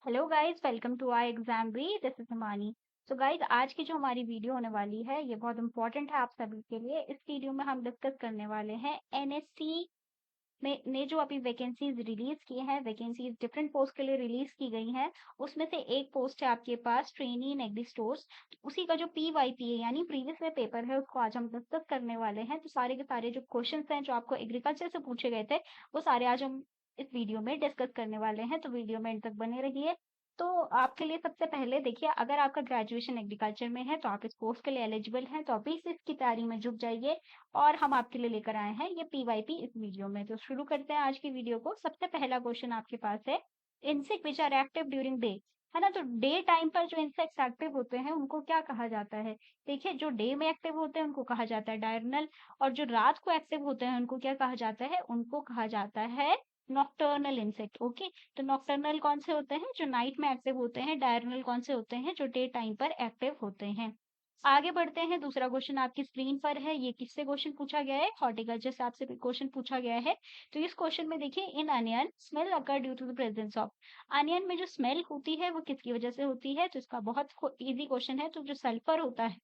Hello guys, welcome to our exam B. This is Himani. So guys, आज की जो हमारी वीडियो होने वाली है ये बहुत इंपॉर्टेंट है आप सभी के लिए। इस वीडियो में हम डिस्कस करने वाले हैं एनएससी में ने जो अभी वैकेंसीज रिलीज की हैं, वैकेंसीज डिफरेंट पोस्ट के लिए रिलीज की गई हैं। उसमें से एक पोस्ट है आपके पास ट्रेनी इन एग्री स्टोर्स। उसी का जो पीवाईपी है यानी प्रीवियस ईयर पेपर है उसको आज हम डिस्कस करने वाले हैं। तो सारे के सारे जो क्वेश्चंस हैं जो आपको एग्रीकल्चर से पूछे गए थे वो सारे आज हम इस वीडियो में डिस्कस करने वाले हैं। तो वीडियो में एंड तक बने रहिए। तो आपके लिए सबसे पहले देखिए, अगर आपका ग्रेजुएशन एग्रीकल्चर में है तो आप इस कोर्स के लिए एलिजिबल हैं, तो अभी से इसकी तैयारी में जुट जाइए। और हम आपके लिए लेकर आए हैं ये पीवाईपी इस वीडियो में। तो शुरू करते हैं आज की वीडियो को। सबसे पहला क्वेश्चन आपके पास है, insect which are active during day. है ना, तो डे टाइम पर जो इंसेक्ट्स एक्टिव होते हैं उनको क्या कहा जाता है। देखिए, जो डे में एक्टिव होते हैं उनको कहा जाता है डायरनल, और जो रात को एक्टिव होते हैं उनको क्या कहा जाता है, उनको कहा जाता है नॉक्टर्नल इंसेक्ट। ओके, तो नॉक्टर्नल कौन से होते हैं, जो नाइट में एक्टिव होते हैं। डायरनल कौन से होते हैं, जो डे टाइम पर एक्टिव होते हैं। आगे बढ़ते हैं। दूसरा क्वेश्चन आपकी स्क्रीन पर है। ये किससे क्वेश्चन पूछा गया है, हॉर्टिकल्चर से आपसे क्वेश्चन पूछा गया है। तो इस क्वेश्चन में देखिए, in onion smell occur due to the presence of. Onion में जो स्मेल होती है वो किसकी वजह से होती है, तो इसका बहुत इजी क्वेश्चन है। तो जो सल्फर होता है,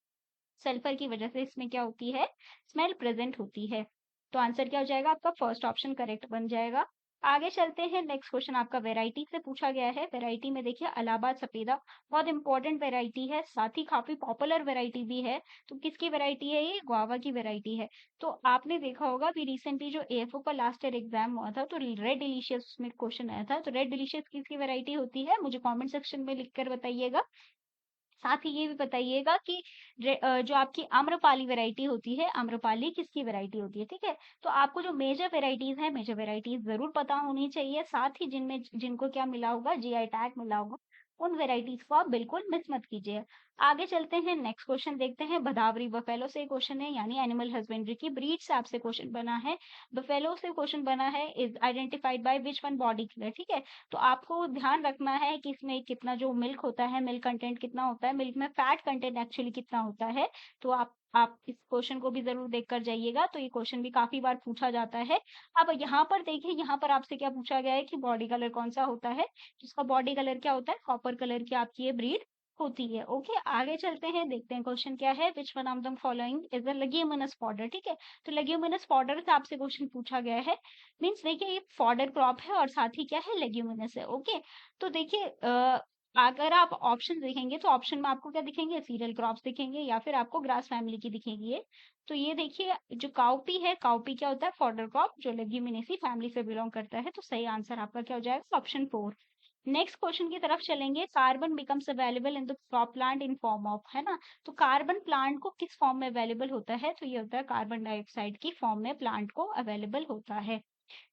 सल्फर की वजह से इसमें क्या होती है, स्मेल प्रेजेंट होती है। तो आंसर क्या हो जाएगा आपका, फर्स्ट ऑप्शन करेक्ट बन जाएगा। आगे चलते हैं। नेक्स्ट क्वेश्चन आपका वैरायटी से पूछा गया है। वैरायटी में देखिए, इलाहाबाद सफेदा बहुत इंपॉर्टेंट वैरायटी है, साथ ही काफी पॉपुलर वैरायटी भी है। तो किसकी वैरायटी है, ये गुआवा की वैरायटी है। तो आपने देखा होगा अभी रिसेंटली जो एएफओ का लास्ट ईयर एग्जाम हुआ था तो रेड डिलीशियस में क्वेश्चन आया था। तो रेड डिलीशियस किसकी वैरायटी होती है, मुझे कमेंट सेक्शन में लिखकर बताइएगा। साथ ही ये भी बताइएगा कि जो आपकी आम्रपाली वैरायटी होती है, आम्रपाली किसकी वैरायटी होती है। ठीक है, तो आपको जो मेजर वैरायटीज है, मेजर वैरायटीज जरूर पता होनी चाहिए। साथ ही जिनमें जिनको क्या मिला होगा, जीआई टैग मिला होगा, उन वैरायटीज को आप बिल्कुल मिस मत कीजिए। आगे चलते हैं। नेक्स्ट क्वेश्चन देखते हैं। भदावरी बफेलो से क्वेश्चन है, यानी एनिमल हस्बेंड्री की ब्रीड से आपसे क्वेश्चन बना है। बफेलो से क्वेश्चन बना है, is identified by which one body colour. ठीक है, तो आपको ध्यान रखना है कि इसमें कितना जो मिल्क होता है, मिल्क कंटेंट कितना होता है, मिल्क में फैट कंटेंट एक्चुअली कितना होता है। तो आप इस क्वेश्चन को भी जरूर देख कर जाइएगा। तो ये क्वेश्चन भी काफी बार पूछा जाता है। अब यहाँ पर देखिए, यहाँ पर आपसे क्या पूछा गया है कि बॉडी कलर कौन सा होता है। जिसका बॉडी कलर क्या होता है, कॉपर कलर की आपकी ये ब्रीड होती है। ओके, आगे चलते हैं, देखते हैं क्वेश्चन क्या है। Which one of the following is a leguminous fodder. ठीक है, तो लेग्यूमिनस फॉडर से आपसे क्वेश्चन पूछा गया है। मीन्स देखिए, ये फॉडर क्रॉप है और साथ ही क्या है, लेग्यूमिनस है। ओके, तो देखिए, अगर आप ऑप्शन देखेंगे तो ऑप्शन में आपको क्या दिखेंगे, सीरियल क्रॉप्स दिखेंगे या फिर आपको ग्रास फैमिली की दिखेगी ये। तो ये देखिए, जो काउपी है, काउपी क्या होता है, फॉडर क्रॉप जो लेग्यूमिनेसी फैमिली से बिलोंग करता है। तो सही आंसर आपका क्या हो जाएगा, ऑप्शन 4। नेक्स्ट क्वेश्चन की तरफ चलेंगे। Carbon becomes available in the crop plant in form of. है ना, तो कार्बन प्लांट को किस फॉर्म में अवेलेबल होता है, तो ये होता है कार्बन डाइऑक्साइड की फॉर्म में प्लांट को अवेलेबल होता है।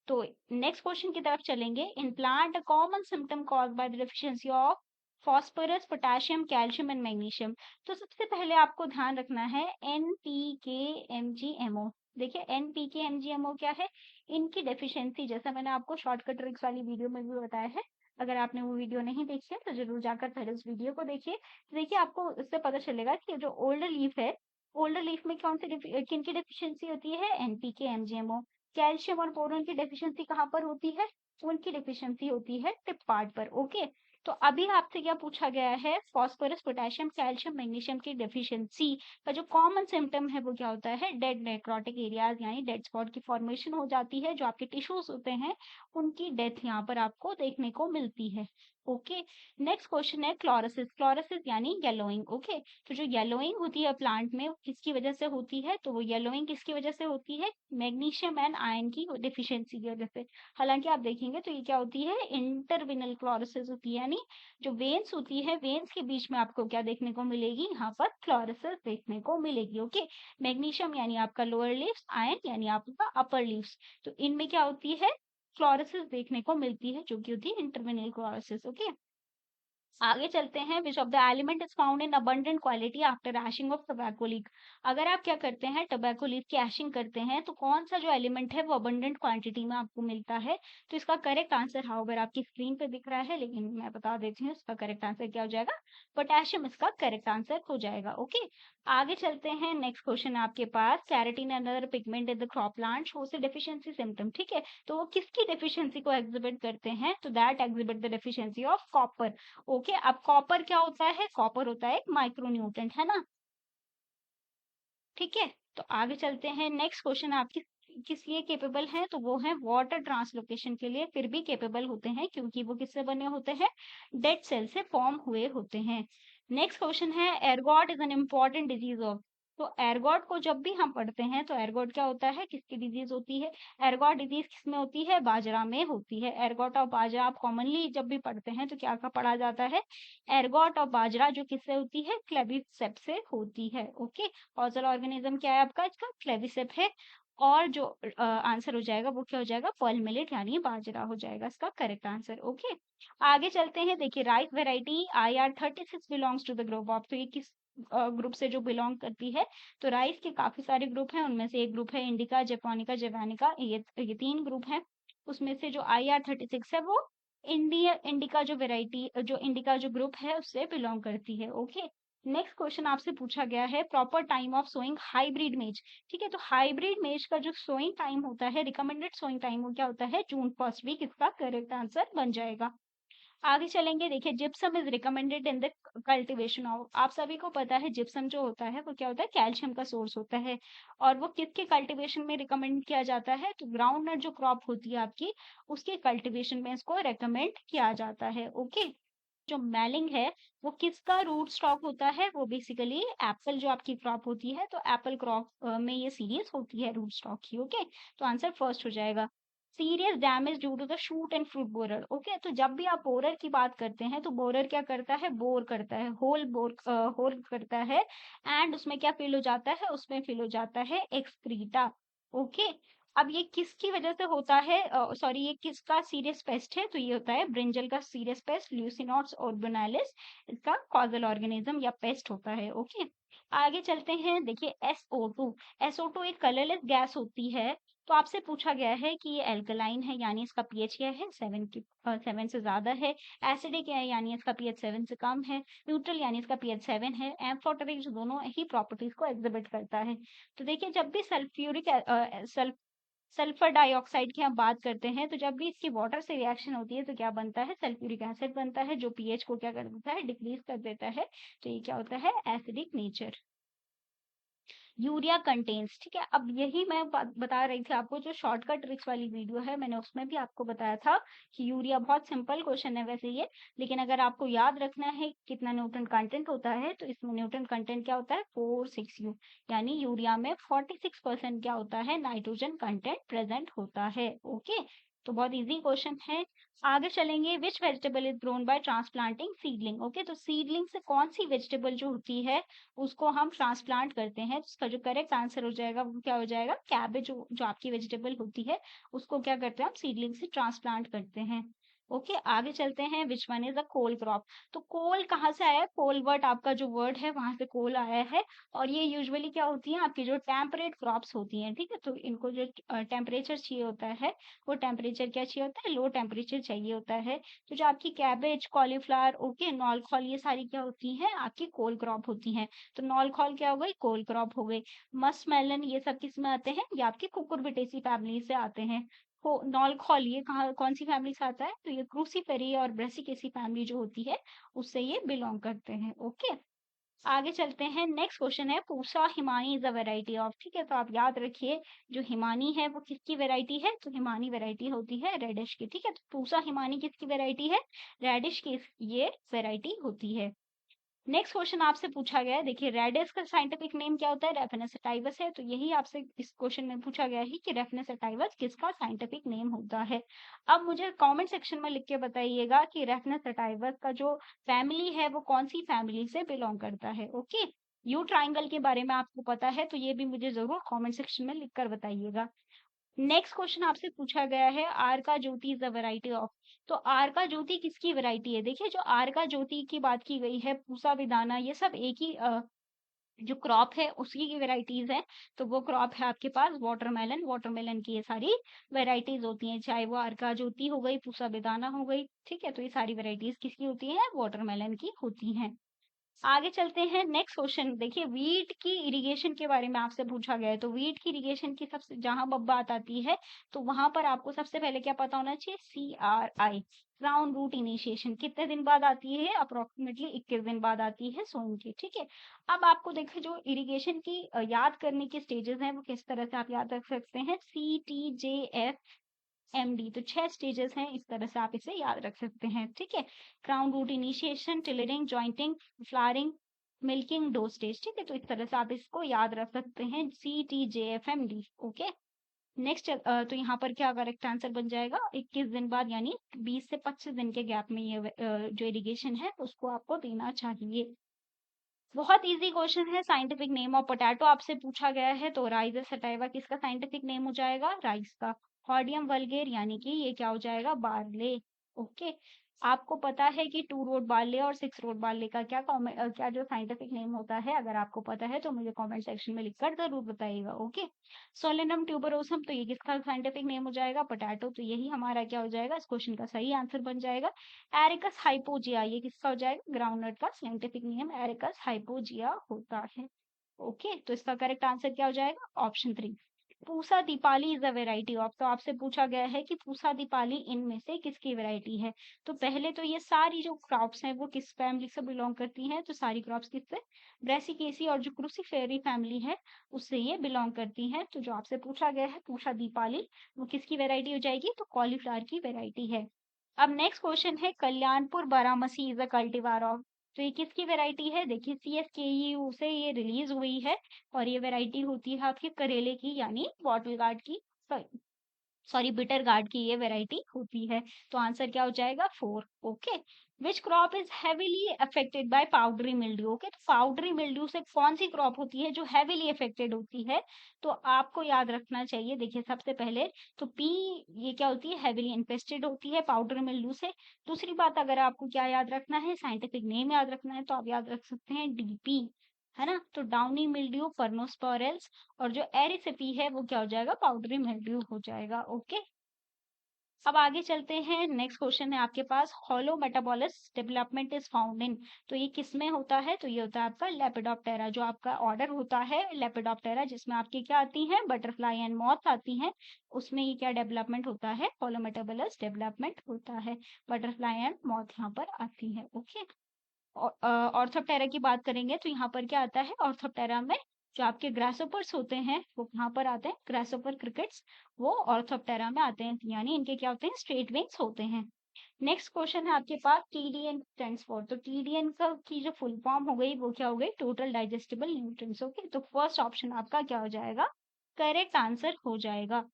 तो नेक्स्ट क्वेश्चन की तरफ चलेंगे। In plant a common symptom cause by the deficiency of phosphorus, potassium, calcium and magnesium. तो सबसे पहले आपको ध्यान रखना है NPK, MgMO। देखिए, NPK, MgMO क्या है, इनकी डेफिशिएंसी, जैसा मैंने आपको शॉर्टकट ट्रिक्स वाली वीडियो में भी बताया है। अगर आपने वो वीडियो नहीं देखी है तो जरूर जाकर पहले उस वीडियो को देखिए। तो देखिए, आपको इससे पता चलेगा कि जो ओल्डर लीफ है, ओल्डर लीफ में कौन सी किन की डेफिशिएंसी होती है, NPK, MgMO। कैल्शियम और बोरॉन की डेफिशिएंसी कहाँ पर होती है, उनकी डेफिशिएंसी होती है टिप पार्ट पर। ओके, तो अभी आपसे क्या पूछा गया है, फास्फोरस, पोटेशियम, कैल्शियम, मैग्नीशियम की डेफिशिएंसी का जो कॉमन सिम्टम है वो क्या होता है, डेड नेक्रोटिक एरियाज यानी डेड स्पॉट की फॉर्मेशन हो जाती है। जो आपके टिश्यूज होते हैं उनकी डेथ यहाँ पर आपको देखने को मिलती है। ओके, नेक्स्ट क्वेश्चन है क्लोरोसिस। क्लोरोसिस यानी येलोइंग। ओके, तो जो येलोइंग होती है प्लांट में वो किसकी वजह से होती है, तो वो येलोइंग किसकी वजह से होती है, मैग्नीशियम एंड आयरन की डिफिशियंसी की वजह से। हालांकि आप देखेंगे तो ये क्या होती है, इंटरविनल क्लोरोसिस होती है, यानी जो वेन्स होती है, वेन्स के बीच में आपको क्या देखने को मिलेगी, यहाँ पर क्लोरोसिस देखने को मिलेगी। ओके, मैग्नीशियम यानी आपका लोअर लीव्स, आयरन यानी आपका अपर लीव्स। तो इनमें क्या होती है, क्लोरोसिस देखने को मिलती है, जो कि होती है इंटरविनल क्लोरोसिस। ओके, आगे चलते हैं, which of the element is found in abundant quality after ashing of tobacco leaf. अगर आप क्या करते हैं, टोबैको लीफ की एशिंग करते हैं, तो कौन सा जो एलिमेंट है वो अबंडेंट क्वांटिटी में आपको मिलता है। तो इसका करेक्ट आंसर हाउएवर आपकी स्क्रीन पे दिख रहा है, लेकिन मैं बता देती हूँ इसका करेक्ट आंसर क्या हो जाएगा, पोटेशियम इसका करेक्ट आंसर हो जाएगा। ओके, आगे चलते हैं, नेक्स्ट क्वेश्चन आपके पास, carotene another pigment in the crop plant shows the deficiency symptom. ठीक है, तो वो किसकी डेफिशिएंसी को एग्जिबिट करते हैं, तो that exhibit the deficiency of copper. Okay, अब कॉपर क्या होता है, कॉपर होता है एक माइक्रोन्यूट्रेंट, है ना। ठीक है, तो आगे चलते हैं, नेक्स्ट क्वेश्चन आपकी किस लिए केपेबल है, तो वो है वाटर ट्रांसलोकेशन के लिए फिर भी केपेबल होते हैं, क्योंकि वो किससे बने होते हैं, डेड सेल से फॉर्म हुए होते हैं। नेक्स्ट क्वेश्चन है, ergot is an important disease of. तो एर्गोट को जब भी हम पढ़ते हैं तो एर्गोट क्या होता है, किसकी डिजीज होती है, एर्गोट डिजीज किसमें होती है, बाजरा में होती है। एर्गोट और बाजरा आप कॉमनली जब भी पढ़ते हैं तो क्या का पढ़ा जाता है, एर्गोट और बाजरा जो किससे होती है, क्लेविसेप से होती है। ओके, कॉजल ऑर्गेनिज्म क्या है आपका, इसका क्लेविसेप है। और जो आंसर हो जाएगा वो क्या हो जाएगा, पर्ल मिलेट यानी बाजरा हो जाएगा इसका करेक्ट आंसर। ओके, आगे चलते हैं, देखिए rice variety IR36 belongs to the group of. तो ये किस ग्रुप से जो बिलोंग करती है, तो राइस के काफी सारे ग्रुप हैं, उनमें से एक ग्रुप है इंडिका, जैपोनिका, जैवानिका, ये तीन ग्रुप हैं। उसमें से जो IR36 है वो इंडिका जो वेराइटी, जो इंडिका जो ग्रुप है उससे बिलोंग करती है। ओके, नेक्स्ट क्वेश्चन आपसे पूछा गया है, proper time of sowing hybrid maize. ठीक है, तो हाइब्रिड मेज का जो सोइंग टाइम होता है, रिकमेंडेड सोइंग टाइम वो क्या होता है, जून फर्स्ट वीक, इसका करेक्ट आंसर बन जाएगा। आगे चलेंगे, देखिए gypsum is recommended in the cultivation of. आप सभी को पता है जिप्सम जो होता है वो क्या होता है, कैल्शियम का सोर्स होता है, और वो किसके कल्टीवेशन में रिकमेंड किया जाता है, तो ग्राउंड नट जो क्रॉप होती है आपकी, उसके कल्टीवेशन में इसको रेकमेंड किया जाता है। ओके, जो मेलिंग है वो किसका रूट स्टॉक होता है, वो बेसिकली एप्पल जो आपकी क्रॉप होती है, तो एप्पल क्रॉप में ये सीरीज होती है रूट स्टॉक की। ओके, तो आंसर फर्स्ट हो जाएगा। Serious damage due to the shoot and fruit borer. Okay, तो जब भी आप बोरर की बात करते हैं तो बोरर क्या करता है, बोर करता है, होल करता है, एंड उसमें क्या फिल हो जाता है, उसमें फिल हो जाता है एक्सक्रीटा। ओके, अब ये किसकी वजह से होता है, सॉरी ये किसका सीरियस पेस्ट है, तो ये होता है ब्रिंजल का सीरियस पेस्ट, ल्यूसिनोड्स ऑर्बोनालिस इसका कॉजल ऑर्गेनिज्म या पेस्ट होता है। ओके, आगे चलते हैं, देखिए SO2 एक कलरलेस गैस होती है। तो आपसे पूछा गया है कि ये एल्कलाइन है, यानी इसका पीएच क्या है, 7 से ज्यादा है। एसिडिक है, यानी इसका पीएच 7 से कम है। न्यूट्रल यानी इसका पीएच 7 है। एम्फोटेरिक जो दोनों ही प्रॉपर्टीज को एग्जिबिट करता है। तो देखिए जब भी सल्फर डाइऑक्साइड की हम बात करते हैं, तो जब भी इसकी वाटर से रिएक्शन होती है तो क्या बनता है, सल्फ्यूरिक एसिड बनता है, जो पीएच को क्या कर देता है, डिक्रीज कर देता है। तो ये क्या होता है, एसिडिक नेचर। यूरिया कंटेन्स, ठीक है, अब यही मैं बता रही थी आपको, जो शॉर्टकट ट्रिक्स वाली वीडियो है मैंने उसमें भी आपको बताया था कि यूरिया, बहुत सिंपल क्वेश्चन है वैसे ये, लेकिन अगर आपको याद रखना है कितना न्यूट्रन कंटेंट होता है, तो इसमें न्यूट्रन कंटेंट क्या होता है, 4,6U, यानी यूरिया में 46% क्या होता है, नाइट्रोजन कंटेंट प्रेजेंट होता है। ओके, तो बहुत इजी क्वेश्चन है। आगे चलेंगे, which vegetable is grown by transplanting seedling. Okay, तो सीडलिंग से कौन सी वेजिटेबल जो होती है उसको हम ट्रांसप्लांट करते हैं, तो उसका जो करेक्ट आंसर हो जाएगा वो क्या हो जाएगा, कैबेज, जो आपकी वेजिटेबल होती है उसको क्या करते हैं हम सीडलिंग से ट्रांसप्लांट करते हैं। ओके, आगे चलते हैं, which one is a cole crop. तो कोल कहाँ से आया है, कोल वर्ड आपका जो वर्ड है वहां से कोल आया है, और ये यूजुअली क्या होती है आपकी जो टेम्परेट क्रॉप्स होती हैं। ठीक है, तो इनको जो टेम्परेचर चाहिए होता है, वो टेम्परेचर क्या चाहिए होता है, लो टेम्परेचर चाहिए होता है। तो जो आपकी कैबेज, कॉलीफ्लावर, ओके, नॉलखॉल, ये सारी क्या होती हैं, आपकी कोल क्रॉप होती हैं। तो नॉलखॉल क्या हो गई, कोल क्रॉप हो गई। मस्क मेलन ये सब किस में आते हैं, ये आपकी कुकुरबिटेसी फैमिली से आते हैं। नॉलखॉल ये कहाँ, कौन सी फैमिली से आता है, तो ये क्रूसीफेरी और ब्रेसिकेसी फैमिली जो होती है उससे ये बिलोंग करते हैं। ओके, आगे चलते हैं, नेक्स्ट क्वेश्चन है, Pusa Himani is a variety of. ठीक है, तो आप याद रखिए जो हिमानी है वो किसकी वेराइटी है, तो हिमानी वेराइटी होती है रेडिश की। ठीक है, तो पूसा हिमानी किसकी वेराइटी है, रेडिश की ये वेराइटी होती है। नेक्स्ट क्वेश्चन आपसे पूछा गया है, देखिए रेडिस का साइंटिफिक नेम क्या होता है, रेफिनस सटाइवस है। तो यही आपसे इस क्वेश्चन में पूछा गया है कि रेफिनस सटाइवस किसका साइंटिफिक नेम होता है। अब मुझे कमेंट सेक्शन में लिख के बताइएगा कि रेफिनस सटाइवस का जो फैमिली है वो कौन सी फैमिली से बिलोंग करता है। ओके, यू ट्राइंगल के बारे में आपको पता है तो ये भी मुझे जरूर कमेंट सेक्शन में लिख कर बताइएगा। नेक्स्ट क्वेश्चन आपसे पूछा गया है आर्का ज्योति इज द वैरायटी ऑफ। तो आर्का ज्योति किसकी वैरायटी है? देखिए जो आर्का ज्योति की बात की गई है, पूसा विदाना, ये सब एक ही जो क्रॉप है उसी की वेराइटीज है। तो वो क्रॉप है आपके पास वाटरमेलन। वाटरमेलन की ये सारी वेराइटीज होती हैं, चाहे वो अर्का ज्योति हो गई, पूसा बेदाना हो गई, ठीक है। तो ये सारी वेराइटीज किसकी होती हैं? वाटरमेलन की होती हैं। आगे चलते हैं, नेक्स्ट क्वेश्चन देखिए, वीट की इरिगेशन के बारे में आपसे पूछा गया है। तो वीट की इरिगेशन की सबसे जहां बात आती है तो वहां पर आपको सबसे पहले क्या पता होना चाहिए? CRI, ग्राउंड रूट इनिशिएशन, कितने दिन बाद आती है? अप्रोक्सीमेटली 21 दिन बाद आती है सोइंग की, ठीक है। अब आपको देखिए जो इरिगेशन की याद करने के स्टेजेस हैं वो किस तरह से आप याद रख सकते हैं? CTJFMD, तो 6 स्टेजेस हैं, इस तरह से आप इसे याद रख सकते हैं, ठीक है। Ground root initiation, tillering, jointing, flowering, milking, dough stage, ठीक है। तो इस तरह से आप इसको याद रख सकते हैं, CTJFMD, ओके। नेक्स्ट तो यहाँ पर क्या करेक्ट आंसर बन जाएगा? 21 दिन बाद, यानी 20 से 25 दिन के गैप में ये जो इरिगेशन है उसको आपको देना चाहिए। बहुत इजी क्वेश्चन है। साइंटिफिक नेम ऑफ पोटैटो आपसे पूछा गया है, तो राइस सटाइवा किसका साइंटिफिक नेम हो जाएगा? राइस का। हॉर्डियम वल्गेर यानी कि ये क्या हो जाएगा? Barley, okay. आपको पता है कि 2 रोड बार्ले और 6 रोड बार्ले का क्या जो साइंटिफिक नेम होता है? अगर आपको पता है तो मुझे कमेंट सेक्शन में लिखकर जरूर बताइएगा, ओके। सोलेनम ट्यूबरोसम, तो ये किसका साइंटिफिक नेम हो जाएगा? पोटैटो। तो यही हमारा क्या हो जाएगा? इस क्वेश्चन का सही आंसर बन जाएगा। एरिकस हाइपोजिया, ये किसका हो जाएगा? ग्राउंडनट का साइंटिफिक नेम एरिकस हाइपोजिया होता है, ओके। तो इसका करेक्ट आंसर क्या हो जाएगा? Option 3। Pusa Deepali is a variety of. तो आपसे पूछा गया है कि पूसा दीपाली इनमें से किसकी वेराइटी है? तो पहले तो ये सारी जो क्रॉप्स हैं वो किस फैमिली से बिलोंग करती हैं? तो सारी क्रॉप्स किससे? ब्रेसिकेसी और जो क्रूसीफेरी फैमिली है उससे ये बिलोंग करती हैं। तो जो आपसे पूछा गया है पूसा दीपाली, वो किसकी वेराइटी हो जाएगी? तो कॉलीफ्लावर की वेराइटी है। अब नेक्स्ट क्वेश्चन है, Kalyanpur Baramasi is a cultivar of. तो ये किसकी वेराइटी है? देखिए CSKU से ये रिलीज हुई है और ये वेराइटी होती है आपके करेले की, यानी बॉटल गार्ड की, सॉरी बिटर गार्ड की ये वेराइटी होती है। तो आंसर क्या हो जाएगा? 4, okay. Which crop is heavily affected by powdery mildew? Okay, तो पाउडरी मिल्ड्यू से कौन सी क्रॉप होती है जो हैविली अफेक्टेड होती है? तो आपको याद रखना चाहिए, देखिए सबसे पहले तो पी, ये क्या होती है? हैविली इन्फेस्टेड होती है पाउडर मिल्ड्यू से। दूसरी बात, अगर आपको क्या याद रखना है? साइंटिफिक नेम याद रखना है, तो आप याद रख सकते हैं DP, है ना। तो डाउनी मिल्ड्यू, परनोस्पोरेल्स, और जो एरिसिपी है वो क्या हो जाएगा? पाउडरी मिल्ड्यू हो जाएगा, ओके। अब आगे चलते हैं, नेक्स्ट क्वेश्चन है आपके पास, hollow metabolism development is found in. तो ये किसमें होता है? तो ये होता है आपका लेपिडोप्टेरा, जो आपका ऑर्डर होता है लेपिडोप्टेरा, जिसमें आपकी क्या आती हैं? बटरफ्लाई एंड मॉथ आती हैं। उसमें ये क्या डेवलपमेंट होता है? हॉलो मेटाबॉलिस डेवलपमेंट होता है। बटरफ्लाई एंड मॉथ यहाँ पर आती है, ओके। ऑर्थोप्टेरा की बात करेंगे तो यहाँ पर क्या आता है? ऑर्थोप्टेरा में जो आपके ग्रासोपर्स होते हैं वो कहाँ पर आते हैं? ग्रासोपर क्रिकेट्स, वो ऑर्थोप्टेरा में आते हैं, यानी इनके क्या होते हैं? स्ट्रेट विंग्स होते हैं। नेक्स्ट क्वेश्चन है आपके पास, TDN स्टैंड्स फॉर। तो TDN का की जो फुल फॉर्म हो गई वो क्या हो गई? Total digestible nutrients, okay. तो फर्स्ट ऑप्शन आपका क्या हो जाएगा? करेक्ट आंसर हो जाएगा।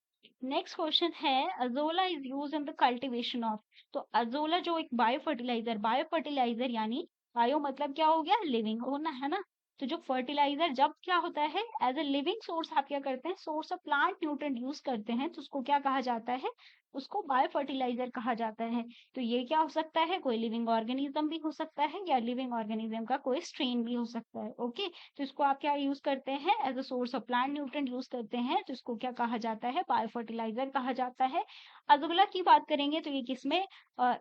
नेक्स्ट क्वेश्चन है, azolla is use in the cultivation of. तो अजोला जो एक बायो फर्टिलाइजर यानी बायो मतलब क्या हो गया? लिविंग होना, है ना। तो जो फर्टिलाइजर जब क्या होता है? एज ए लिविंग सोर्स आप क्या करते हैं? Source of plant nutrient use करते हैं, तो उसको क्या कहा जाता है? उसको बायो फर्टिलाइजर कहा जाता है। तो ये क्या हो सकता है? कोई लिविंग ऑर्गेनिज्म भी हो सकता है, या लिविंग ऑर्गेनिज्म का कोई स्ट्रेन भी हो सकता है, ओके। तो इसको आप क्या यूज करते हैं? As a source of plant nutrient use करते हैं, तो इसको क्या कहा जाता है? बायो फर्टिलाइजर कहा जाता है। अजोला की बात करेंगे तो ये किसमें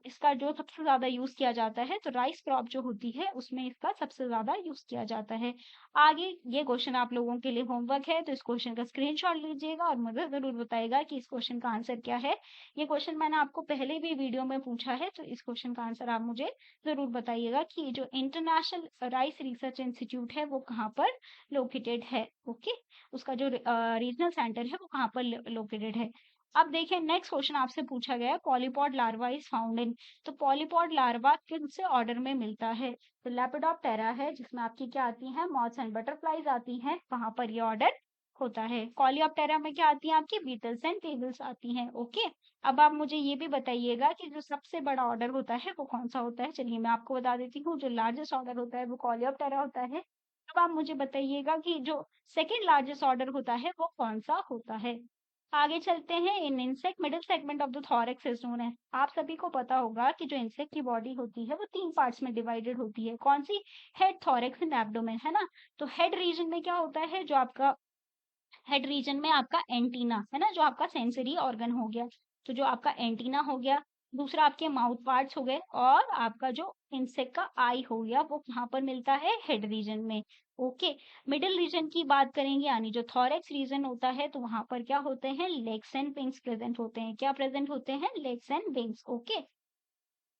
इसका जो सबसे ज्यादा यूज किया जाता है? तो राइस क्रॉप जो होती है उसमें इसका सबसे ज्यादा यूज किया जाता है। आगे ये क्वेश्चन आप लोगों के लिए होमवर्क है, तो इस क्वेश्चन का स्क्रीनशॉट लीजिएगा और मुझे जरूर बताइएगा कि इस क्वेश्चन का आंसर क्या है। ये क्वेश्चन मैंने आपको पहले भी वीडियो में पूछा है, तो इस क्वेश्चन का आंसर आप मुझे जरूर बताइएगा कि जो इंटरनेशनल राइस रिसर्च इंस्टीट्यूट है वो कहाँ पर लोकेटेड है, ओके। उसका जो रीजनल सेंटर है वो कहाँ पर लोकेटेड है। अब देखिए नेक्स्ट क्वेश्चन आपसे पूछा गया है, पॉलीपॉड लार्वा इज फाउंड इन। तो पॉलीपॉड लार्वा किन से ऑर्डर में मिलता है? तो लेपिडोप्टेरा है, जिसमें आपकी क्या आती है? मॉथ्स एंड बटरफ्लाईज आती हैं, वहां पर ये ऑर्डर होता है। कॉलियोप्टेरा में क्या आती है? आपकी बीटल्स एंड टेबल्स आती हैं, ओके। अब आप मुझे ये भी बताइएगा कि जो सबसे बड़ा ऑर्डर होता है वो कौन सा होता है? चलिए मैं आपको बता देती हूँ, जो लार्जेस्ट ऑर्डर होता है वो कॉलियोप्टेरा होता है। अब आप मुझे बताइएगा कि जो सेकेंड लार्जेस्ट ऑर्डर होता है वो कौन सा होता है? आगे चलते हैं। In insect middle segment of the thorax is known as. आप सभी को पता होगा कि जो इंसेक्ट की बॉडी होती है वो 3 पार्ट्स में डिवाइडेड होती है। कौन सी? हेड, थॉरैक्स एंड एब्डोमेन, है ना। तो हेड रीजन में क्या होता है? जो आपका हेड रीजन में आपका एंटीना है ना, जो आपका सेंसरी ऑर्गन हो गया। तो जो आपका एंटीना हो गया, दूसरा आपके माउथ पार्ट्स हो गए, और आपका जो इंसेक्ट का आई हो गया, वो कहाँ पर मिलता है? हेड रीजन में। ओके। मिडिल रीजन की बात करेंगे, यानी जो थॉरैक्स रीजन होता है, तो वहां पर क्या होते हैं? लेग्स एंड विंग्स प्रेजेंट होते हैं। क्या प्रेजेंट होते हैं? Legs and wings. ओके।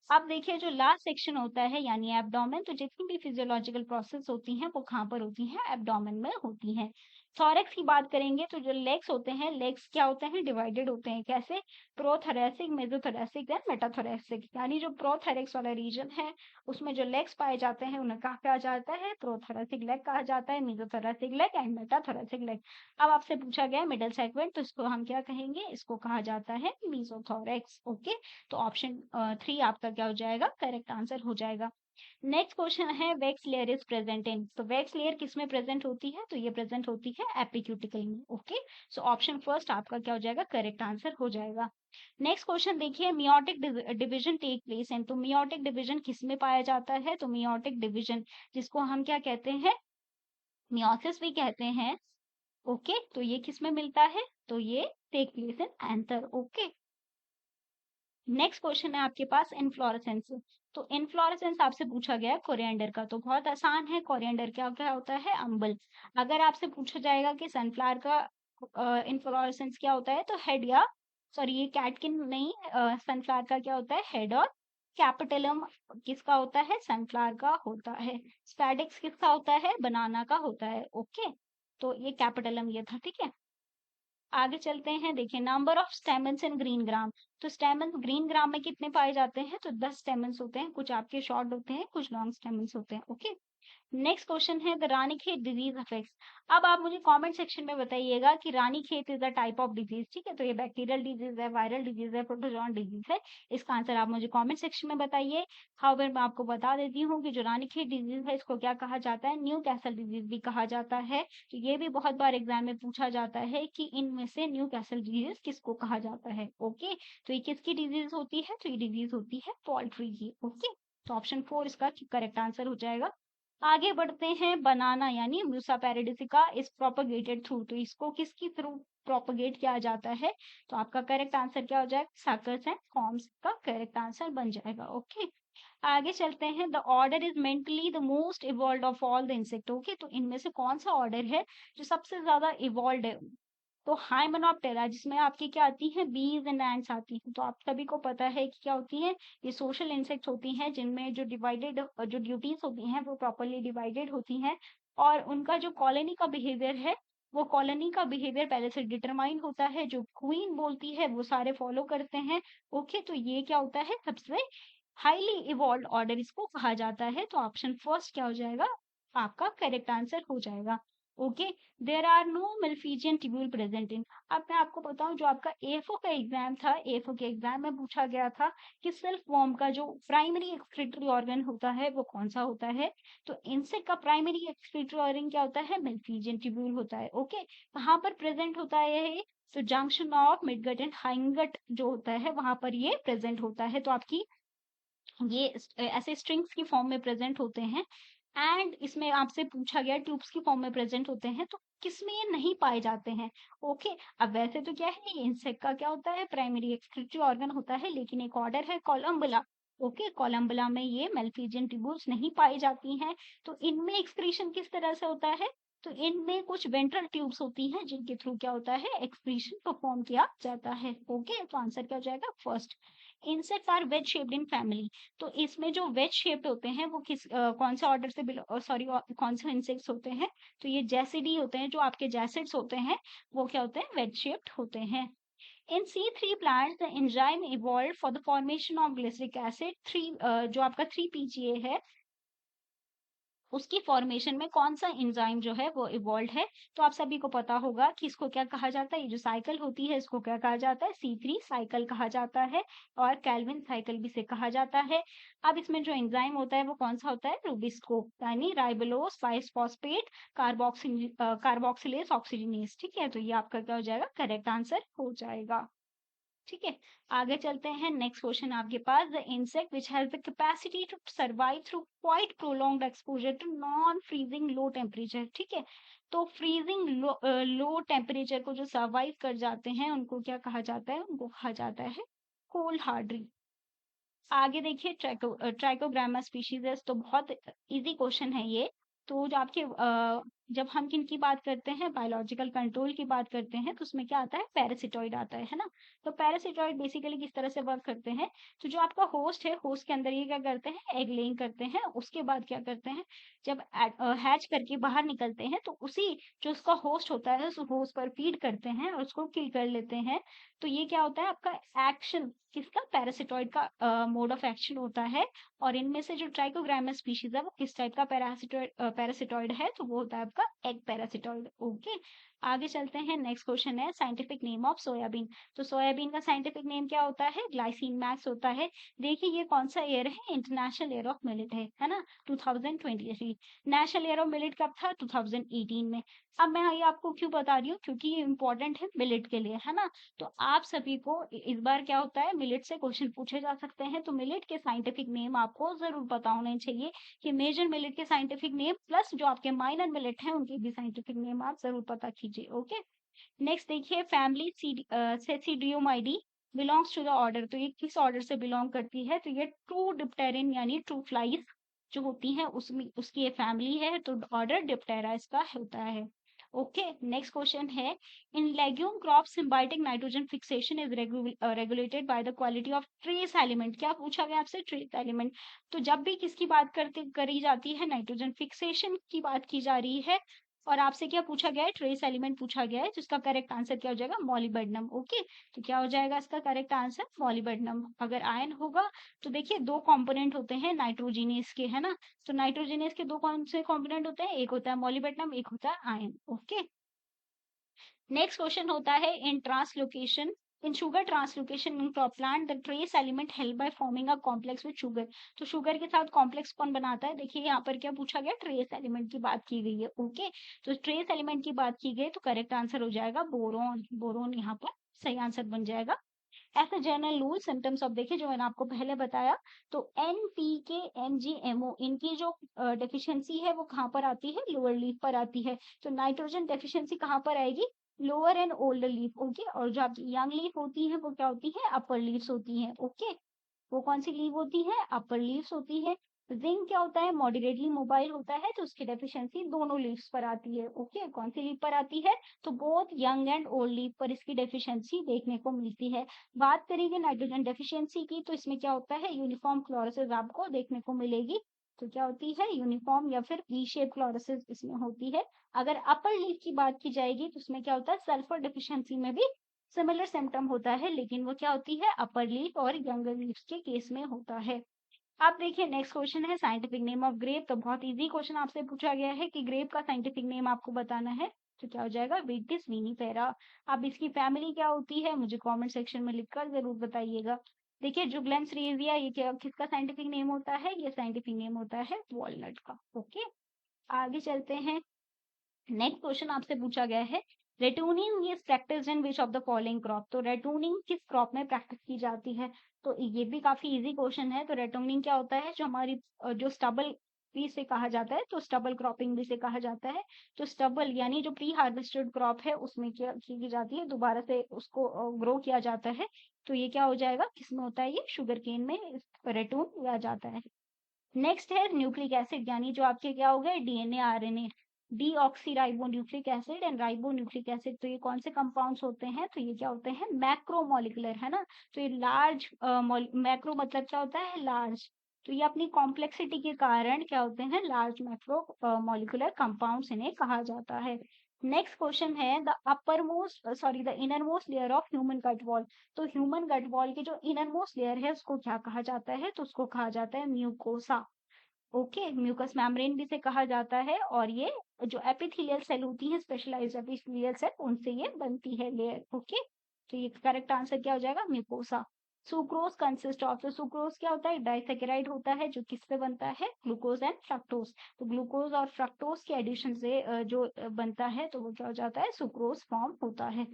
अब देखिए जो लास्ट सेक्शन होता है यानी एब्डोमेन, तो जितनी भी फिजियोलॉजिकल प्रोसेस होती हैं वो कहाँ पर होती हैं? एब्डोमेन में होती हैं। थॉरैक्स की बात करेंगे तो जो लेग्स होते हैं, लेग्स क्या होते हैं? डिवाइडेड होते हैं। कैसे? Prothoracic, मेसोथोरैसिक and मेटाथोरैसिक। यानी जो प्रोथोरैक्स वाला रीजन है उसमें जो लेग्स पाए जाते हैं उन्हें कहा कहा जाता है? प्रोथोरैसिक लेग कहा जाता है, मेसोथोरैसिक लेग एंड मेटाथोरैसिक लेग। अब आपसे पूछा गया मिडल सेगमेंट, तो इसको हम क्या कहेंगे? इसको कहा जाता है मीसोथोरैक्स। ओके। तो ऑप्शन 3 आपका क्या हो जाएगा? करेक्ट आंसर हो जाएगा। नेक्स्ट क्वेश्चन है, wax layer is present in. तो वैक्स लेयर किस में प्रेजेंट होती है? तो ये प्रेजेंट होती है एपिक्यूटिकल में। ओके। सो ऑप्शन फर्स्ट आपका क्या हो जाएगा? करेक्ट आंसर हो जाएगा। नेक्स्ट क्वेश्चन देखिए, meiotic division take place in. तो मियोटिक डिवीजन किस में पाया जाता है? तो मियोटिक डिवीजन, जिसको हम क्या कहते हैं? मियोसिस भी कहते हैं। ओके। तो ये किस में मिलता है? तो ये take place in anther. Okay. Next question है आपके पास इनफ्लोरेसेंस। तो इनफ्लोरेसेंस आपसे पूछा गया है कोरिएंडर का, तो बहुत आसान है। कोरिएंडर क्या क्या होता है? अम्बल। अगर आपसे पूछा जाएगा कि सनफ्लावर का इनफ्लोरेसेंस क्या होता है, तो हेड या सॉरी ये कैटकिन नहीं, सनफ्लावर का क्या होता है? हेड। और कैपिटलम किसका होता है? सनफ्लावर का होता है। स्पैडिक्स किसका होता है? बनाना का होता है। ओके। तो ये कैपिटलम ये था, ठीक है। आगे चलते हैं। देखिए number of stamens in green gram. तो स्टेमन्स ग्रीन ग्राम में कितने पाए जाते हैं? तो 10 स्टेमन्स होते हैं। कुछ आपके शॉर्ट होते हैं, कुछ लॉन्ग स्टेमन्स होते हैं। ओके। नेक्स्ट क्वेश्चन है, द रानीखेत डिजीज अफेक्ट्स। अब आप मुझे कमेंट सेक्शन में बताइएगा कि Ranikhet is the type of disease. ठीक है, तो ये बैक्टीरियल डिजीज है, वायरल डिजीज है, प्रोटोजोन डिजीज है। इसका आंसर आप मुझे कमेंट सेक्शन में बताइए। हाउएवर मैं आपको बता देती हूँ कि जो रानीखेत डिजीज है इसको क्या कहा जाता है? न्यू कैसल डिजीज भी कहा जाता है। तो ये भी बहुत बार एग्जाम में पूछा जाता है कि इनमें से न्यू कैसल डिजीज किसको कहा जाता है। ओके। तो ये किसकी डिजीज होती है? तो ये डिजीज होती है पोल्ट्री की। ओके। तो ऑप्शन 4 इसका करेक्ट आंसर हो जाएगा। आगे बढ़ते हैं। बनाना यानी म्यूसा पैराडिसिका इज प्रोपगेटेड थ्रू। तो इसको किसकी थ्रू प्रोपगेट किया जाता है? तो आपका करेक्ट आंसर क्या हो जाएगा? सक्कर्स एंड फॉर्म्स का करेक्ट आंसर बन जाएगा। ओके। आगे चलते हैं। The order is mentally the most evolve of all the insect. Okay. तो इनमें से कौन सा ऑर्डर है जो सबसे ज्यादा इवॉल्व है? तो हाइमेनोप्टेरा, जिसमें आपकी क्या आती है? बीज एंड एंड्स आती है। तो आप सभी को पता है कि क्या होती है? ये सोशल इंसेक्ट्स होती हैं, जिनमें जो डिवाइडेड जो ड्यूटीज होती हैं वो प्रॉपरली डिवाइडेड होती हैं, और उनका जो कॉलोनी का बिहेवियर है, वो कॉलोनी का बिहेवियर पहले से डिटरमाइन होता है। जो क्वीन बोलती है वो सारे फॉलो करते हैं। ओके। तो ये क्या होता है? सबसे हाईली इवॉल्व ऑर्डर इसको कहा जाता है। तो ऑप्शन फर्स्ट क्या हो जाएगा? आपका करेक्ट आंसर हो जाएगा। Okay. There are no Malpighian tubule present in. अब मैं आपको बताऊं, जो आपका एएफओ का एग्जाम था, एएफओ के एग्जाम में पूछा गया था कि सिल्क वॉर्म का जो प्राइमरी एक्सक्रीटरी ऑर्गन होता है वो कौन सा होता है? तो इंसेक्ट का प्राइमरी एक्सक्रीटरी ऑर्गन क्या होता है? मेलफिजियन ट्यूब्यूल होता है। ओके। कहाँ पर प्रेजेंट होता है ये? तो जंक्शन ऑफ मिडगट एंड हाइंगट जो होता है वहां पर ये प्रेजेंट होता है। तो आपकी ये ऐसे स्ट्रिंग्स की फॉर्म में प्रेजेंट होते हैं। एंड इसमें आपसे पूछा गया ट्यूब्स की फॉर्म में प्रेजेंट होते हैं, तो किसमें ये नहीं पाए जाते हैं? ओके। अब वैसे तो क्या है, ये इंसेक्ट का क्या होता है? प्राइमरी एक्सक्रीटरी ऑर्गन होता है, लेकिन एक ऑर्डर है कोलम्बुला। ओके। कोलम्बुला में ये मेलफिजियन ट्यूब्यूल्स नहीं पाई जाती हैं। तो इनमें एक्सक्रीशन किस तरह से होता है? तो इनमें कुछ वेंट्रल ट्यूब्स होती हैं जिनके थ्रू क्या होता है? एक्सक्रीशन परफॉर्म किया जाता है। ओके। तो आंसर क्या हो जाएगा? First. Insects are wedge shaped in family. तो इसमें जो वेज शेप्ड होते हैं वो कौन से ऑर्डर से सॉरी कौन से इंसेक्ट्स होते हैं? तो ये जैसिडी होते हैं। जो आपके जैसिड्स होते हैं वो क्या होते हैं? वेज शेप्ड होते हैं। इन C3 plants the enzyme evolve for the formation of glyceric acid. Three जो आपका 3 PGA है, उसकी फॉर्मेशन में कौन सा एंजाइम जो है वो इवॉल्व है। तो आप सभी को पता होगा कि इसको क्या कहा जाता है, ये जो साइकिल होती है इसको क्या कहा जाता है, C3 साइकिल कहा जाता है, और कैल्विन साइकिल भी से कहा जाता है। अब इसमें जो एंजाइम होता है वो कौन सा होता है, रूबिस्को, यानी राइबोलोज 5 फॉस्फेट कार्बोक्सिलेज ऑक्सीजनेज। ठीक है, तो ये आपका क्या हो जाएगा, करेक्ट आंसर हो जाएगा। ठीक है, आगे चलते हैं। नेक्स्ट क्वेश्चन आपके पास, the insect which has the capacity to survive through quite prolonged exposure to non freezing low temperature. ठीक है, तो फ्रीजिंग लो टेम्परेचर को जो सर्वाइव कर जाते हैं उनको क्या कहा जाता है, उनको कहा जाता है कोल्ड हार्ड्री। आगे देखिए, ट्राइकोग्रामा स्पीशीज है, तो बहुत इजी क्वेश्चन है ये। तो जो आपके जब हम किन की बात करते हैं, बायोलॉजिकल कंट्रोल की बात करते हैं, तो उसमें क्या आता है, पैरासिटॉइड आता है ना। तो पैरासिटॉइड बेसिकली किस तरह से वर्क करते हैं, तो जो आपका होस्ट है, होस्ट के अंदर ये क्या करते हैं, एग लेइंग करते हैं। उसके बाद क्या करते हैं, जब हैच करके बाहर निकलते हैं तो उसी जो उसका होस्ट होता है उस होस्ट पर फीड करते हैं और उसको किल कर लेते हैं। तो ये क्या होता है आपका एक्शन, किसका, पैरासिटॉइड का मोड ऑफ एक्शन होता है। और इनमें से जो ट्राइकोग्रामा स्पीशीज है वो किस टाइप का पैरासिटॉइड है, तो वो होता है आपका एग पैरासिटॉइड। ओके, आगे चलते हैं। नेक्स्ट क्वेश्चन है, साइंटिफिक नेम ऑफ सोयाबीन। तो सोयाबीन का साइंटिफिक नेम क्या होता है, ग्लाइसिन मैक्स होता है। देखिए ये कौन सा ईयर है, इंटरनेशनल ईयर ऑफ मिलेट है ना, 2023। नेशनल ईयर ऑफ मिलेट कब था, 2018 में। अब मैं ये आपको क्यों बता रही हूँ, क्योंकि ये इंपॉर्टेंट है मिलेट के लिए, है ना। तो आप सभी को इस बार क्या होता है, मिलेट से क्वेश्चन पूछे जा सकते हैं, तो मिलेट के साइंटिफिक नेम आपको जरूर पता होने चाहिए, कि मेजर मिलेट के साइंटिफिक नेम प्लस जो आपके माइनर मिलेट हैं उनके भी साइंटिफिक नेम आप जरूर पता कीजिए। ओके, नेक्स्ट देखिए, family Cecidomyiidae belongs to the order. तो ये किस ऑर्डर से बिलोंग करती है, तो ये ट्रू डिप्टेरिन यानी ट्रू फ्लाइज जो होती हैं उसमें उसकी ये फैमिली है, तो ऑर्डर डिप्टेरा इसका होता है। ओके, नेक्स्ट क्वेश्चन है, in legume crop symbiotic nitrogen fixation is regulated by the quality of trace element. क्या पूछा गया आपसे, ट्रेस एलिमेंट। तो जब भी किसकी बात करते करी जाती है, नाइट्रोजन फिक्सेशन की बात की जा रही है, और आपसे क्या पूछा गया है, ट्रेस एलिमेंट पूछा गया है, जिसका करेक्ट आंसर क्या हो जाएगा, मॉलिबेडनम। ओके, तो क्या हो जाएगा इसका करेक्ट आंसर, मॉलिबेडनम। अगर आयन होगा तो देखिए दो कंपोनेंट होते हैं नाइट्रोजिनेस के, है ना। तो नाइट्रोजिनेस के दो कौन से कंपोनेंट होते हैं, एक होता है मॉलिबेडनम, एक होता है आयन। ओके, नेक्स्ट क्वेश्चन होता है, in translocation in sugar translocation in crop plant the trace element help by forming a complex with sugar. तो शुगर के साथ कॉम्प्लेक्स कौन बनाता है, देखिए यहाँ पर क्या पूछा गया, ट्रेस एलिमेंट की बात की गई है। ओके, तो ट्रेस एलिमेंट की बात की गई तो करेक्ट आंसर हो जाएगा बोरोन। बोरोन यहाँ पर सही आंसर बन जाएगा। ऐसे जर्नल रूल सिम्टम्स ऑफ, देखिए जो मैंने आपको पहले बताया, तो NPK MgMO इनकी जो डेफिशिएंसी है वो कहाँ पर आती है, लोअर लीफ पर आती है। तो नाइट्रोजन डेफिशिएंसी कहाँ पर आएगी, lower and older leaf. Okay, और जो आपकी यंग लीफ होती है वो क्या होती है, अपर लीव्स होती है। ओके, वो कौन सी लीव होती है, अपर लीव्स होती है। जिंक क्या होता है, मॉडरेटली मोबाइल होता है, तो उसकी डेफिशिएंसी दोनों लीव्स पर आती है। ओके, कौन सी लीव पर आती है, तो both young and old leave पर इसकी डेफिशिएंसी देखने को मिलती है। बात करेंगे नाइट्रोजन डेफिशिएंसी की, तो इसमें क्या होता है, यूनिफॉर्म क्लोरोसिस आपको देखने को मिलेगी। तो क्या होती है, यूनिफॉर्म या फिर वी शेप क्लोरोसिस इसमें होती है। अगर अपर लीव की बात की जाएगी तो उसमें क्या होता है, सल्फर डेफिशिएंसी में भी सिमिलर सिम्टम होता है, लेकिन वो क्या होती है, अपर लीफ और यंगर लीव्स के केस में होता है। आप देखिए, नेक्स्ट क्वेश्चन है, साइंटिफिक नेम ऑफ ग्रेप। तो बहुत इजी क्वेश्चन आपसे पूछा गया है कि ग्रेप का साइंटिफिक नेम आपको बताना है, तो क्या हो जाएगा, विटिस विनिफेरा। अब इसकी फैमिली क्या होती है, मुझे कमेंट सेक्शन में लिखकर जरूर बताइएगा। देखिए, जुगलेंस रेजिया ये क्या किसका साइंटिफिक नेम होता है, ये साइंटिफिक नेम होता है वॉलनट का। ओके, आगे चलते हैं। नेक्स्ट क्वेश्चन आपसे पूछा गया है, ratooning is practice in which of the following crop. तो रेटूनिंग किस क्रॉप में प्रैक्टिस की जाती है, तो ये भी काफी इजी क्वेश्चन है। तो रेटूनिंग क्या होता है, जो हमारी जो स्टबल भी से कहा जाता है, तो स्टबल क्रॉपिंग भी से कहा जाता है। तो स्टबल यानी जो प्री हार्वेस्टेड क्रॉप है उसमें क्या की जाती है, दोबारा से उसको ग्रो किया जाता है। तो ये क्या हो जाएगा, किसमें होता है, ये शुगर केन में रेटून किया जाता है। नेक्स्ट है न्यूक्लिक एसिड, यानी जो आपके क्या हो गए, DNA RNA, deoxy ribo nucleic acid and ribo nucleic acid. तो ये कौन से कंपाउंड्स होते हैं, तो ये क्या होते हैं, मैक्रोमोलिकुलर, है ना। तो ये लार्ज, मैक्रो मतलब क्या होता है, लार्ज। तो ये अपनी कॉम्प्लेक्सिटी के कारण क्या होते हैं, लार्ज मैक्रो मॉलिकुलर कंपाउंड्स इन्हें कहा जाता है। नेक्स्ट क्वेश्चन है, the uppermost sorry the innermost layer of human gut wall. तो ह्यूमन गट वॉल की जो इनर मोस्ट लेयर है उसको क्या कहा जाता है, तो उसको कहा जाता है म्यूकोसा। ओके, म्यूकस मेम्ब्रेन भी से कहा जाता है, और ये जो एपिथेलियल सेल होती है, स्पेशलाइज्ड एपिथेलियल सेल, उनसे ये बनती है लेयर। ओके, तो ये करेक्ट आंसर क्या हो जाएगा, म्यूकोसा। सुक्रोज कंसिस्ट ऑफ, तो सुक्रोज क्या होता है, डाइसेकेराइड होता है, जो किससे बनता है, ग्लूकोज एंड फ्रक्टोज। तो ग्लूकोज और फ्रक्टोज के एडिशन से जो बनता है, तो वो क्या हो जाता है, सुक्रोज फॉर्म होता है।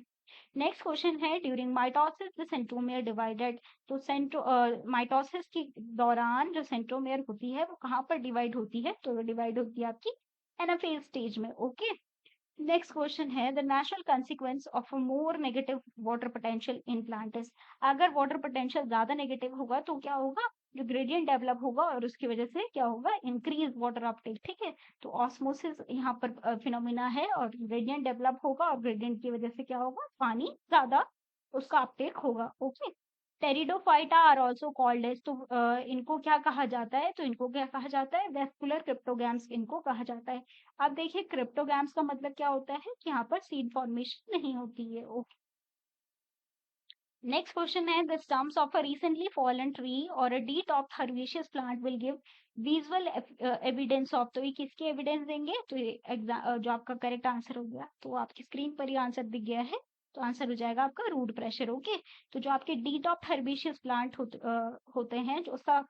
नेक्स्ट क्वेश्चन है, during mitosis the centromere divided. तो माइटोसिस के दौरान जो सेंट्रोमियर होती है वो कहाँ पर डिवाइड होती है, तो वो डिवाइड होती है आपकी एनाफेज स्टेज में। ओके, नेक्स्ट क्वेश्चन है, the natural consequence of a more negative water potential in plant is. अगर वाटर पोटेंशियल ज्यादा नेगेटिव होगा तो क्या होगा, जो ग्रेडियंट डेवलप होगा, और उसकी वजह से क्या होगा, इंक्रीज वाटर अपटेक। ठीक है, तो ऑस्मोसिस यहाँ पर फिनोमिना है, और ग्रेडियंट डेवलप होगा, और ग्रेडियंट की वजह से क्या होगा, पानी ज्यादा उसका अपटेक होगा। Okay, Pteridophyta are also called as, तो इनको क्या कहा जाता है, तो इनको क्या कहा जाता है, वेस्कुलर क्रिप्टोगैम्स इनको कहा जाता है। अब देखिए, क्रिप्टोगैम्स का मतलब क्या होता है कि यहाँ पर सीड फॉर्मेशन नहीं होती है। ओके, नेक्स्ट क्वेश्चन है, the stumps of a recently fallen tree और a detopped herbaceous plant will give visual evidence of, तो ये किसके एविडेंस देंगे, तो ये जो आपका करेक्ट आंसर हो गया, तो आपकी स्क्रीन पर ही आंसर दिख गया है, तो आंसर हो जाएगा आपका रूट प्रेशर। ओके, तो जो आपके डीटॉप्ड हर्बेशियस प्लांट होते हैं, जो उसका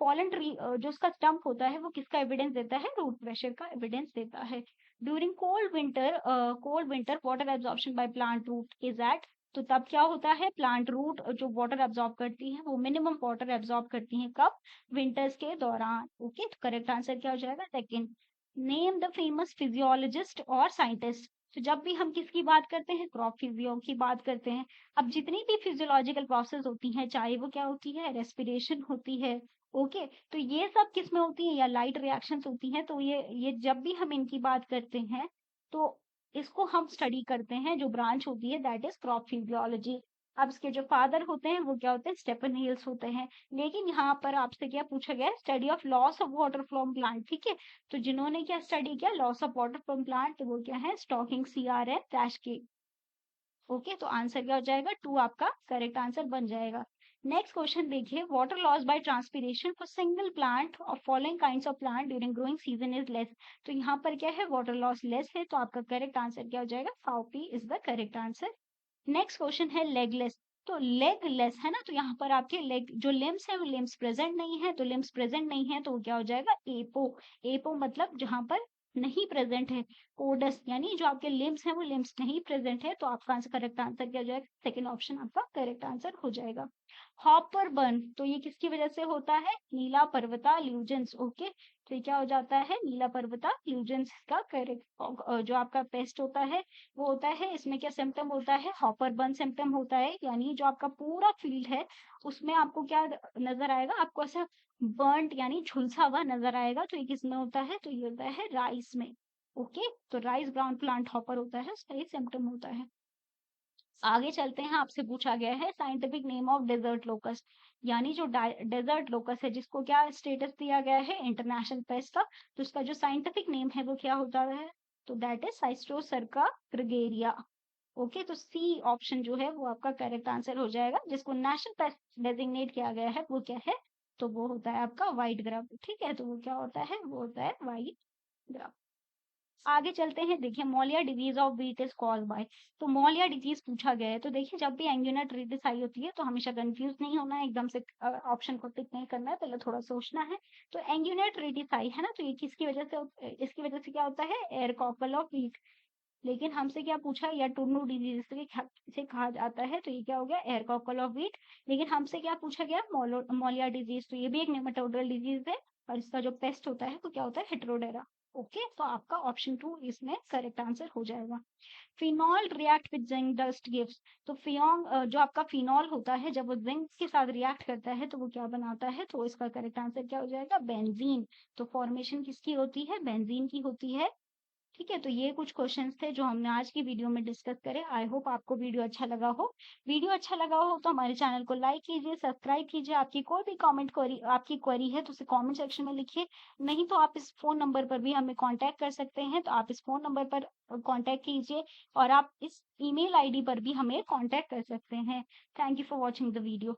फॉलन ट्री जो उसका स्टम्प होता है, वो किसका एविडेंस देता है, रूट प्रेशर का एविडेंस देता है। During cold winter water absorption by plant root is at, तो तब क्या होता है, प्लांट रूट जो वाटर एब्जॉर्ब करती है वो मिनिमम वाटर एब्जॉर्ब करती है, कब, विंटर्स के दौरान। ओके, तो करेक्ट आंसर क्या हो जाएगा, second. Name the famous physiologist और साइंटिस्ट, तो जब भी हम किसकी बात करते हैं, क्रॉप फिजियो की बात करते हैं। अब जितनी भी फिजियोलॉजिकल प्रोसेस होती हैं, चाहे वो क्या होती है, रेस्पिरेशन होती है, ओके, तो ये सब किस में होती है, या लाइट रिएक्शंस होती हैं, तो ये जब भी हम इनकी बात करते हैं, तो इसको हम स्टडी करते हैं, जो ब्रांच होती है दैट इज क्रॉप फिजियोलॉजी। अब इसके जो फादर होते हैं वो क्या होते हैं, स्टेफन हील्स होते हैं। लेकिन यहाँ पर आपसे क्या पूछा गया है, study of loss of water from plant. ठीक है, तो जिन्होंने क्या स्टडी किया, loss of water from plant, तो वो क्या है, स्टॉकिंग, CR है, टैशके। ओके, तो आंसर क्या हो जाएगा, 2 आपका करेक्ट आंसर बन जाएगा। नेक्स्ट क्वेश्चन देखिए, water loss by transpiration for single plant of following kinds of plant during growing season is less. तो यहाँ पर क्या है, वाटर लॉस लेस है, तो आपका करेक्ट आंसर क्या हो जाएगा, cowpea is the correct answer. Next question है, लेगलेस। तो लेग लेस है ना, तो यहाँ पर आपके लेग जो लिम्स है वो लिम्स प्रेजेंट नहीं है, तो लिम्स प्रेजेंट नहीं है, तो क्या हो जाएगा, एपो। एपो मतलब जहां पर नहीं प्रेजेंट है। कोडस यानी जो आपके लिम्स है वो लिम्स नहीं प्रेजेंट है, तो आपका आंसर करेक्ट आंसर क्या हो जाएगा, सेकंड ऑप्शन आपका करेक्ट आंसर हो जाएगा। हॉपर बर्न, तो ये किसकी वजह से होता है, नीला पर्वता ल्यूजेंस। ओके, तो ये क्या हो जाता है, नीला पर्वता ल्यूजेंस का करेक्ट जो आपका पेस्ट होता है वो होता है, इसमें क्या सिम्टम होता है, हॉपर बर्न सिम्टम होता है, यानी जो आपका पूरा फील्ड है उसमें आपको क्या नजर आएगा, आपको ऐसा बर्न्ट यानी झुलसा हुआ नजर आएगा। तो ये किसमें होता है, तो ये होता है राइस में। ओके, तो राइस ब्राउन प्लांट हॉपर होता है, उसका ये सिम्टम होता है। आगे चलते हैं, आपसे पूछा गया है scientific name of desert locus, यानी जो डेजर्ट लोकस है जिसको क्या स्टेटस दिया गया है, इंटरनेशनल पेस्ट का, तो उसका जो साइंटिफिक नेम है वो क्या होता है, तो दैट इज साइस्टोसर्का ग्रेगेरिया। ओके, तो सी ऑप्शन जो है वो आपका करेक्ट आंसर हो जाएगा। जिसको नेशनल पेस्ट डेजिग्नेट किया गया है वो क्या है, तो वो होता है आपका व्हाइट ग्राफ। ठीक है, तो वो क्या होता है, वो होता है व्हाइट ग्राफ। आगे चलते हैं, देखिए molya disease of wheat is cause by, तो मोलिया डिजीज पूछा गया है, तो देखिए जब भी एंग्यूलर ट्रीटिस आई होती है तो हमेशा कंफ्यूज नहीं होना है, एकदम से ऑप्शन को टिक नहीं करना है, पहले थोड़ा सोचना है। तो एंग्यूलर ट्रीटिस आई है ना, तो ये किसकी वजह से इसकी वजह से क्या होता है, एयर कॉकल ऑफ व्हीट। लेकिन हमसे क्या पूछा, या टुर्नू डिजीज से कहा जाता है, तो ये क्या हो गया, एयर कॉकल ऑफ व्हीट। लेकिन हमसे क्या पूछा गया, मोलिया डिजीज, तो ये भी एक नेमाटोडल डिजीज है, और इसका जो पेस्ट होता है वो क्या होता है, हेट्रोडेरा। ओके, तो आपका ऑप्शन 2 इसमें करेक्ट आंसर हो जाएगा। Phenol react with zinc dust gives, तो फियोंग जो आपका फिनॉल होता है जब वो जिंक के साथ रिएक्ट करता है तो वो क्या बनाता है, तो इसका करेक्ट आंसर क्या हो जाएगा, बेंजीन। तो फॉर्मेशन किसकी होती है, बेंजीन की होती है। ठीक है, तो ये कुछ क्वेश्चंस थे जो हमने आज की वीडियो में डिस्कस करे। आई होप आपको वीडियो अच्छा लगा हो। वीडियो अच्छा लगा हो तो हमारे चैनल को लाइक कीजिए, सब्सक्राइब कीजिए। आपकी कोई भी आपकी क्वेरी है तो उसे कमेंट सेक्शन में लिखिए, नहीं तो आप इस फोन नंबर पर भी हमें कांटेक्ट कर सकते हैं, तो आप इस फोन नंबर पर कांटेक्ट कीजिए, और आप इस ईमेल आईडी पर भी हमें कांटेक्ट कर सकते हैं। Thank you for watching the video.